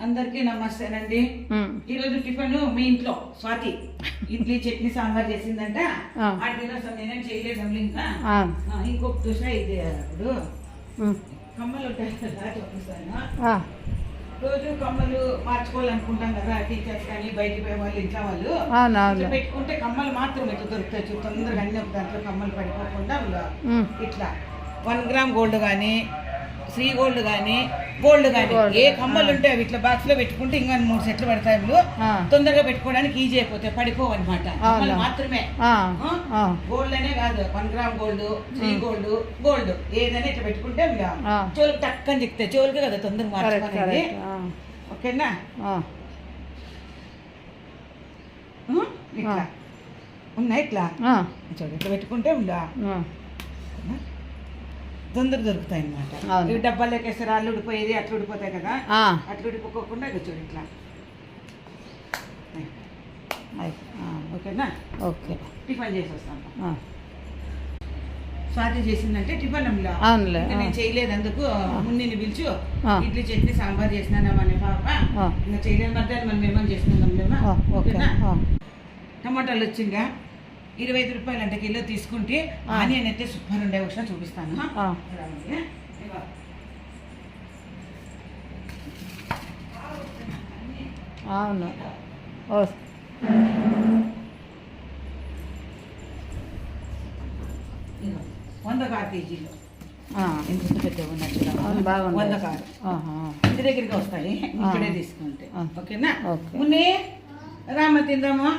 అందరికీ నమస్తేనండి. ఈ రోజు టిఫిన్ మీ ఇంట్లో స్వాతి ఇడ్లీ చట్నీ సాంబార్ చేసిందంట. నేనేం చేయలేదు ఇంకా. ఇంకొక దోశ ఇది అప్పుడు కమ్మలు ఉంటాయి కదా చూపిస్తాను. రోజు కమ్మలు మార్చుకోవాలనుకుంటాం కదా, టీచర్స్ కానీ బయటికి పోయే వాళ్ళు ఇంట్లో వాళ్ళు పెట్టుకుంటే కమ్మలు మాత్రం ఇట్లా దొరుకుతాయి. తొందరగా అన్ని దాంట్లో కమ్మలు పడిపోకుండా ఇట్లా 1 గ్రామ్ గోల్డ్ కానీ, 3 గోల్డ్ కానీ, గోల్డ్ కానీ ఏ కమ్మలు ఉంటే అవి ఇట్లా బాక్స్ లో పెట్టుకుంటే ఇంకా 3 సెట్లు పడతాయి. తొందరగా పెట్టుకోవడానికి ఈజీ అయిపోతాయి, పడిపోవు అనమాట. కమ్మలు మాత్రమే గోల్డ్ అనే కాదు, 1 గ్రామ్ గోల్డ్, 3 గోల్డ్, గోల్డ్ ఏదైనా ఇట్లా పెట్టుకుంటే చెవులకు టక్కని చెప్తాయి. చెవులకే కదా తొందరగా మార్చుకోవాలి. ఓకేనా? ఇట్లా ఉన్నాయి, ఇట్లా చూడు, ఇట్లా పెట్టుకుంటే తొందర దొరుకుతాయి అనమాట. ఇవి డబ్బాలోకి వేస్తే రాళ్ళు ఉడిపోయేది అట్లా ఉడిపోతాయి కదా, అట్లా ఉడిపోకోకుండా ఇక చూడు ఇట్లా. ఓకేనా? ఓకే, టిఫిన్ చేసి వస్తాను. స్వాతి చేసిందంటే టిఫిన్ నేను చేయలేదు, అందుకు ముందు పిలిచు ఇడ్లీ చట్నీ సాంబార్ చేసినామనే పాప. ఇంకా చేయలేదు, మధ్యాహ్నం మనం ఏమని చేసుకుందాం. ఓకేనా? టమాటాలు వచ్చిందా 25 రూపాయలు అంటే కిలో తీసుకుంటే ఆనియన్ అయితే సూపర్ ఉండే వచ్చినా చూపిస్తాను. అవును, 100 కారు కేజీలు ఎంత పెద్దగా ఉన్నట్టు 100 కారు ఇంటి దగ్గరికి వస్తాయి, ఇక్కడే తీసుకుంటే. ఓకేనా? మున్నే రామ తిందామా?